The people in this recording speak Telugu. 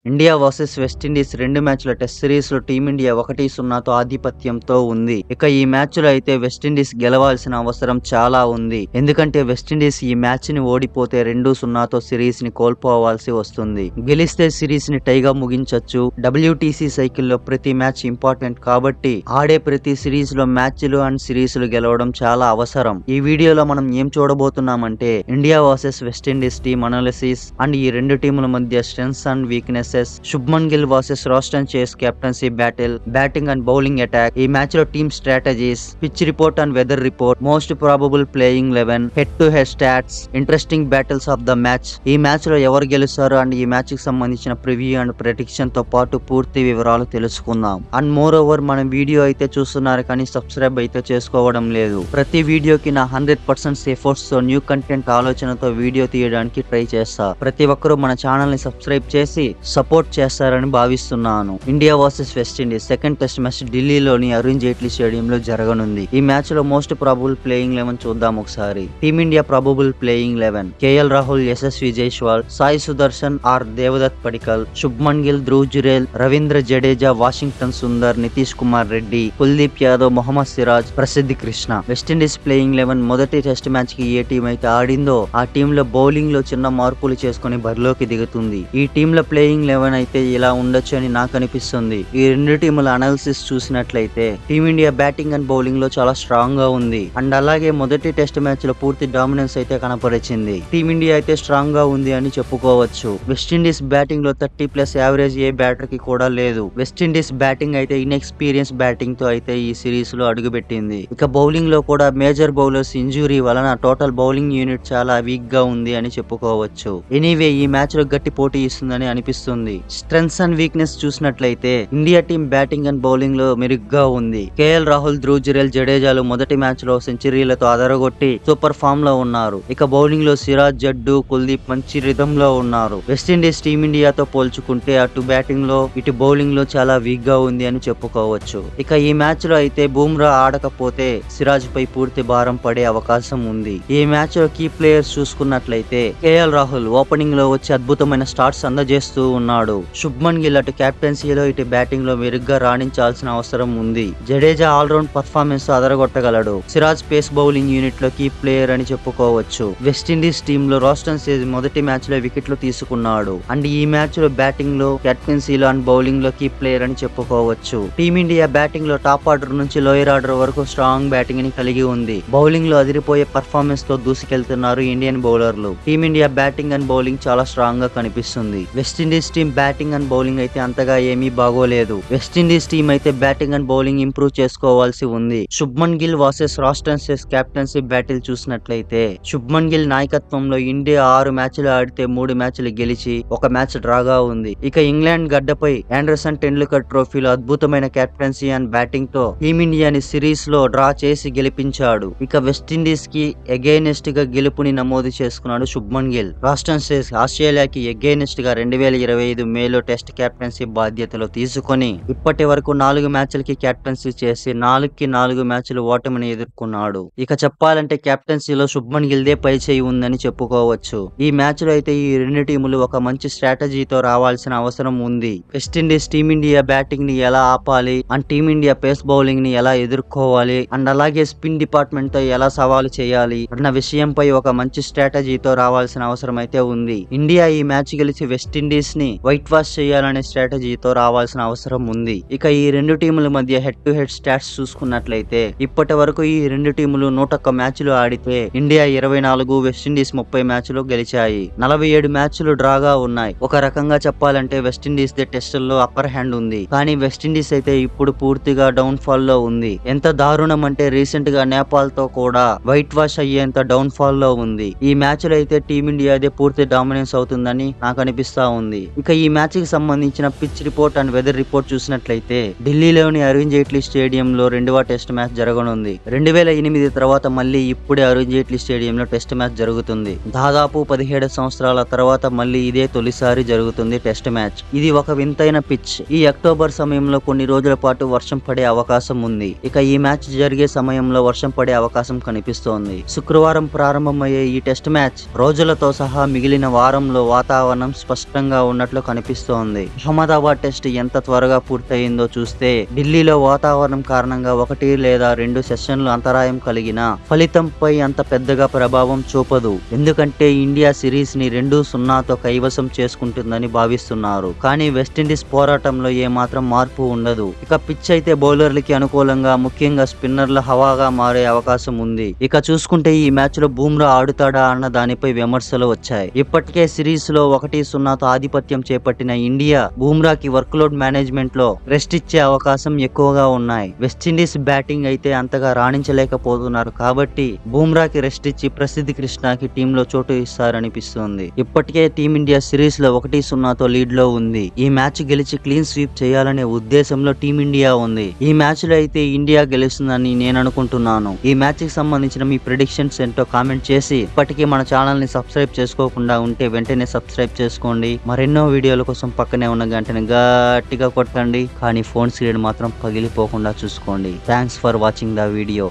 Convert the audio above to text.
ఇండియా వర్సెస్ వెస్టిండీస్ 2 మ్యాచ్ల టెస్ట్ సిరీస్ లో టీమిండియా 1-0తో ఆధిపత్యంతో ఉంది. ఇక ఈ మ్యాచ్ లో అయితే వెస్టిండీస్ గెలవాల్సిన అవసరం చాలా ఉంది. ఎందుకంటే వెస్టిండీస్ ఈ మ్యాచ్ ని ఓడిపోతే 2-0తో సిరీస్ ని కోల్పోవాల్సి వస్తుంది. గెలిస్తే సిరీస్ ని టైగా ముగించొచ్చు. WTC సైకిల్లో ప్రతి మ్యాచ్ ఇంపార్టెంట్ కాబట్టి ఆడే ప్రతి సిరీస్ లో మ్యాచ్లు అండ్ సిరీస్లు గెలవడం చాలా అవసరం. ఈ వీడియోలో మనం ఏం చూడబోతున్నామంటే India versus West Indies team analysis and ఈ రెండు టీముల మధ్య strengths and weakness, Shubman Gill versus Roston Chase captaincy battle, batting and bowling attack, ఈ మ్యాచ్ లో team strategies, pitch report and weather report, most probable playing 11, head to head stats, interesting battles of the match, ఈ మ్యాచ్ లో ఎవరు గెలుస్తారు అండ్ ఈ మ్యాచ్ కి సంబంధించిన ప్రివ్యూ అండ్ ప్రెడిక్షన్ తో పాటు పూర్తి వివరాలు తెలుసుకుందాం. అండ్ మోర్ ఓవర్ మన వీడియో అయితే చూస్తున్నారు కానీ సబ్స్క్రైబ్ అయితే చేసుకోవడం లేదు. ప్రతి వీడియోకి నా 100% ఎఫర్ట్స్ తో న్యూ కంటెంట్ ఆలోచనతో వీడియో తీయడానికి ట్రై చేస్తా. ప్రతి ఒక్కరూ మన ఛానల్ ని సబ్స్క్రైబ్ చేసి సపోర్ట్ చేస్తారని భావిస్తున్నాను. India versus West Indies second test match ఢిల్లీలోని అరుణ్ జైట్లీ స్టేడియంలో జరగనుంది. ఈ మ్యాచ్ లో మోస్ట్ ప్రాబబుల్ ప్లేయింగ్ 11 చూద్దాం ఒకసారి. Team India probable playing 11: KL Rahul, Yashasvi Jaiswal, Sai Sudharsan or Devdutt Padikkal, Shubman Gill, Dhruv Jurel, Ravindra Jadeja, Washington Sundar, Nitish Kumar Reddy, Kuldeep Yadav, Mohammed Siraj, Prasidh Krishna. West Indies playing 11 మొదటి టెస్ట్ మ్యాచ్ కి ఏ టీం అయితే ఆడిందో ఆ టీమ్ లో బౌలింగ్ లో చిన్న మార్పులు చేసుకుని బరిలోకి దిగుతుంది. ఈ టీమ్ లో ప్లేయింగ్ 11 అయితే ఇలా ఉండొచ్చు అని నాకు అనిపిస్తుంది. ఈ రెండు టీముల అనాలిసిస్ చూసినట్లయితే టీమిండియా బ్యాటింగ్ అండ్ బౌలింగ్ లో చాలా స్ట్రాంగ్ గా ఉంది. అండ్ అలాగే మొదటి టెస్ట్ మ్యాచ్ లో పూర్తి డామినెన్స్ అయితే కనపరిచింది. టీమిండియా అయితే స్ట్రాంగ్ గా ఉంది అని చెప్పుకోవచ్చు. వెస్టిండీస్ బ్యాటింగ్ లో 30+ యావరేజ్ ఏ బ్యాటర్ కి కూడా లేదు. వెస్టిండీస్ బ్యాటింగ్ అయితే ఇన్ఎక్స్పీరియన్స్ బ్యాటింగ్ తో అయితే ఈ సిరీస్ లో అడుగుపెట్టింది. ఇక బౌలింగ్ లో కూడా మేజర్ బౌలర్స్ ఇంజురీ వలన టోటల్ బౌలింగ్ యూనిట్ చాలా వీక్ గా ఉంది అని చెప్పుకోవచ్చు. ఎనీవే ఈ మ్యాచ్ లో గట్టి పోటీ ఇస్తుందని అనిపిస్తుంది. స్ట్రెంగ్స్ అండ్ వీక్నెస్ చూసినట్లయితే India team batting and bowling లో మెరుగ్గా ఉంది. కేఎల్ రాహుల్, ధ్రువ్ జురేల్, జడేజాలు మొదటి మ్యాచ్ లో సెంచరీలతో అదరగొట్టి సూపర్ ఫామ్ లో ఉన్నారు. ఇక బౌలింగ్ లో సిరాజ్, జడ్డు, కుల్దీప్ మంచి రిథమ్ లో ఉన్నారు. వెస్టిండీస్ టీమిండియాతో పోల్చుకుంటే అటు బ్యాటింగ్ లో ఇటు బౌలింగ్ లో చాలా వీక్ గా ఉంది అని చెప్పుకోవచ్చు. ఇక ఈ మ్యాచ్ లో అయితే బూమ్రా ఆడకపోతే సిరాజ్ పై పూర్తి భారం పడే అవకాశం ఉంది. ఈ మ్యాచ్ లో కీ ప్లేయర్స్ చూసుకున్నట్లయితే కేఎల్ రాహుల్ ఓపెనింగ్ లో వచ్చి అద్భుతమైన స్టార్ట్స్ అందజేస్తూ ఉన్నాడు. శుభ్మన్ గిల్ అటు కెప్టెన్సీలో ఇటు బ్యాటింగ్ లో మెరుగ్గా రాణించాల్సిన అవసరం ఉంది. జడేజా ఆల్రౌండ్ పర్ఫార్మెన్స్ అదరగొట్టగలడు. సిరాజ్ పేస్ బౌలింగ్ యూనిట్ లో కీ ప్లేయర్ అని చెప్పుకోవచ్చు. వెస్టిండీస్ టీమ్ లో రాస్టన్ చేస్ మొదటి మ్యాచ్ లో వికెట్లు తీసుకున్నాడు. అండ్ ఈ మ్యాచ్ లో బ్యాటింగ్ లో కెప్టెన్సీలో అండ్ బౌలింగ్ లో కీ ప్లేయర్ అని చెప్పుకోవచ్చు. టీమిండియా బ్యాటింగ్ లో టాప్ ఆర్డర్ నుంచి లోయర్ ఆర్డర్ వరకు స్ట్రాంగ్ బ్యాటింగ్ ని కలిగి ఉంది. బౌలింగ్ లో అదిరిపోయే పర్ఫార్మెన్స్ తో దూసుకెళ్తున్నారు ఇండియన్ బౌలర్లు. టీమిండియా బ్యాటింగ్ అండ్ బౌలింగ్ చాలా స్ట్రాంగ్ గా కనిపిస్తుంది. West Indies team batting and bowling అయితే అంతగా ఏమీ బాగోలేదు. వెస్టిండీస్ టీం అయితే బ్యాటింగ్ అండ్ బౌలింగ్ ఇంప్రూవ్ చేసుకోవాల్సి ఉంది. Shubman Gill versus Roston Chase captaincy battle చూసినట్లయితే శుభ్మన్ గిల్ నాయకత్వంలో ఇండియా 6 మ్యాచ్లు ఆడితే 3 మ్యాచ్లు గెలిచి 1 మ్యాచ్ డ్రాగా ఉంది. ఇక ఇంగ్లాండ్ గడ్డపై ఆండర్సన్ టెండూల్కర్ ట్రోఫీలో అద్భుతమైన కెప్టెన్సీ అండ్ బ్యాటింగ్ తో టీమిండియాని సిరీస్ లో డ్రా చేసి గెలిపించాడు. ఇక వెస్టిండీస్ కి ఎగైనెస్ట్ గా గెలుపుని నమోదు చేసుకున్నాడు శుభ్మన్ గిల్. రాస్టన్ చేస్ ఆస్ట్రేలియాకి ఎగైనెస్ట్ గా 2025 మేలో టెస్ట్ కెప్టెన్సీ బాధ్యతలు తీసుకొని ఇప్పటి వరకు 4 మ్యాచ్లకి కెప్టెన్సీ చేసి 4కి 4 మ్యాచ్లు ఓటమిని ఎదుర్కొన్నాడు. ఇక చెప్పాలంటే కెప్టెన్సీలో శుభ్మన్ గిల్దే పై చేయి ఉందని చెప్పుకోవచ్చు. ఈ మ్యాచ్ లో అయితే ఈ రెండు టీములు ఒక మంచి స్ట్రాటజీతో రావాల్సిన అవసరం ఉంది. వెస్టిండీస్ టీమిండియా బ్యాటింగ్ ని ఎలా ఆపాలి అండ్ టీమిండియా పేస్ బౌలింగ్ ని ఎలా ఎదుర్కోవాలి అండ్ అలాగే స్పిన్ డిపార్ట్మెంట్ తో ఎలా సవాలు చేయాలి అన్న విషయంపై ఒక మంచి స్ట్రాటజీతో రావాల్సిన అవసరం అయితే ఉంది. ఇండియా ఈ మ్యాచ్ గెలిచి వెస్టిండీస్ ని వైట్ వాష్ చేయాలనే స్ట్రాటజీతో రావాల్సిన అవసరం ఉంది. ఇక ఈ రెండు టీముల మధ్య హెడ్ టు హెడ్ స్టాట్స్ చూసుకున్నట్లయితే ఇప్పటి వరకు ఈ రెండు టీములు 101 మ్యాచ్లు ఆడితే ఇండియా 24, వెస్టిండీస్ 30 మ్యాచ్లు గెలిచాయి. 47 మ్యాచ్లు డ్రాగా ఉన్నాయి. ఒక రకంగా చెప్పాలంటే వెస్టిండీస్ దే టెస్టుల్లో అప్పర్ హ్యాండ్ ఉంది. కానీ వెస్టిండీస్ అయితే ఇప్పుడు పూర్తిగా డౌన్ ఫాల్ లో ఉంది. ఎంత దారుణం అంటే రీసెంట్ గా నేపాల్ తో కూడా వైట్ వాష్ అయ్యేంత డౌన్ ఫాల్ లో ఉంది. ఈ మ్యాచ్ లో అయితే టీమిండియాదే పూర్తి డామినెన్స్ అవుతుందని నాకు అనిపిస్తా ఉంది. ఇక ఈ మ్యాచ్ కి సంబంధించిన pitch report and weather report చూసినట్లయితే ఢిల్లీలోని అరుణ్ జైట్లీ స్టేడియంలో 2వ టెస్ట్ మ్యాచ్ జరగనుంది. 2008 తర్వాత మళ్ళీ ఇప్పుడే అరుణ్ జైట్లీ స్టేడియంలో టెస్ట్ మ్యాచ్ జరుగుతుంది. దాదాపు 17 సంవత్సరాల తర్వాత మళ్ళీ ఇదే తొలిసారి జరుగుతుంది టెస్ట్ మ్యాచ్. ఇది ఒక వింతైన పిచ్. ఈ అక్టోబర్ సమయంలో కొన్ని రోజుల పాటు వర్షం పడే అవకాశం ఉంది. ఇక ఈ మ్యాచ్ జరిగే సమయంలో వర్షం పడే అవకాశం కనిపిస్తోంది. శుక్రవారం ప్రారంభమయ్యే ఈ టెస్ట్ మ్యాచ్ రోజులతో సహా మిగిలిన వారంలో వాతావరణం స్పష్టంగా ఉన్నట్లు లో కనిపిస్తోంది. అహ్మదాబాద్ టెస్ట్ ఎంత త్వరగా పూర్తయిందో చూస్తే ఢిల్లీలో వాతావరణం కారణంగా 1 లేదా 2 సెషన్లు అంతరాయం కలిగిన ఫలితంపై అంత పెద్దగా ప్రభావం చూపదు. ఎందుకంటే ఇండియా సిరీస్ ని 2-0తో కైవసం చేసుకుంటుందని భావిస్తున్నారు. కానీ వెస్టిండీస్ పోరాటంలో ఏమాత్రం మార్పు ఉండదు. ఇక పిచ్ అయితే బౌలర్లకి అనుకూలంగా, ముఖ్యంగా స్పిన్నర్ల హవాగా మారే అవకాశం ఉంది. ఇక చూసుకుంటే ఈ మ్యాచ్ లో బూమ్రా ఆడుతాడా అన్న దానిపై విమర్శలు వచ్చాయి. ఇప్పటికే సిరీస్ లో 1-0తో ఆధిపత్యం చేపట్టిన ఇండియా బూమ్రాకి వర్క్లోడ్ మేనేజ్మెంట్ లో రెస్ట్ ఇచ్చే అవకాశం ఎక్కువగా ఉన్నాయి. వెస్టిండీస్ బ్యాటింగ్ అయితే అంతగా రాణించలేకపోతున్నారు కాబట్టి బూమ్రాకి రెస్ట్ ఇచ్చి ప్రసిద్ధి కృష్ణకి టీంలో చోటు ఇస్తారనిపిస్తుంది. ఇప్పటికే టీమిండియా సిరీస్ లో 1-0తో లీడ్ లో ఉంది. ఈ మ్యాచ్ గెలిచి క్లీన్ స్వీప్ చేయాలనే ఉద్దేశంలో టీమిండియా ఉంది. ఈ మ్యాచ్ లో అయితే ఇండియా గెలుస్తుందని నేను అనుకుంటున్నాను. ఈ మ్యాచ్ కి సంబంధించిన మీ ప్రెడిక్షన్స్ ఏంటో కామెంట్ చేసి ఇప్పటికీ మన ఛానల్ ని సబ్స్క్రైబ్ చేసుకోకుండా ఉంటే వెంటనే సబ్స్క్రైబ్ చేసుకోండి. మరెన్నో వీడియోల కోసం పక్కనే ఉన్న గంటని గట్టిగా కొట్టండి. కానీ ఫోన్ స్క్రీన్ మాత్రం పగిలిపోకుండా చూసుకోండి. Thanks for watching the video.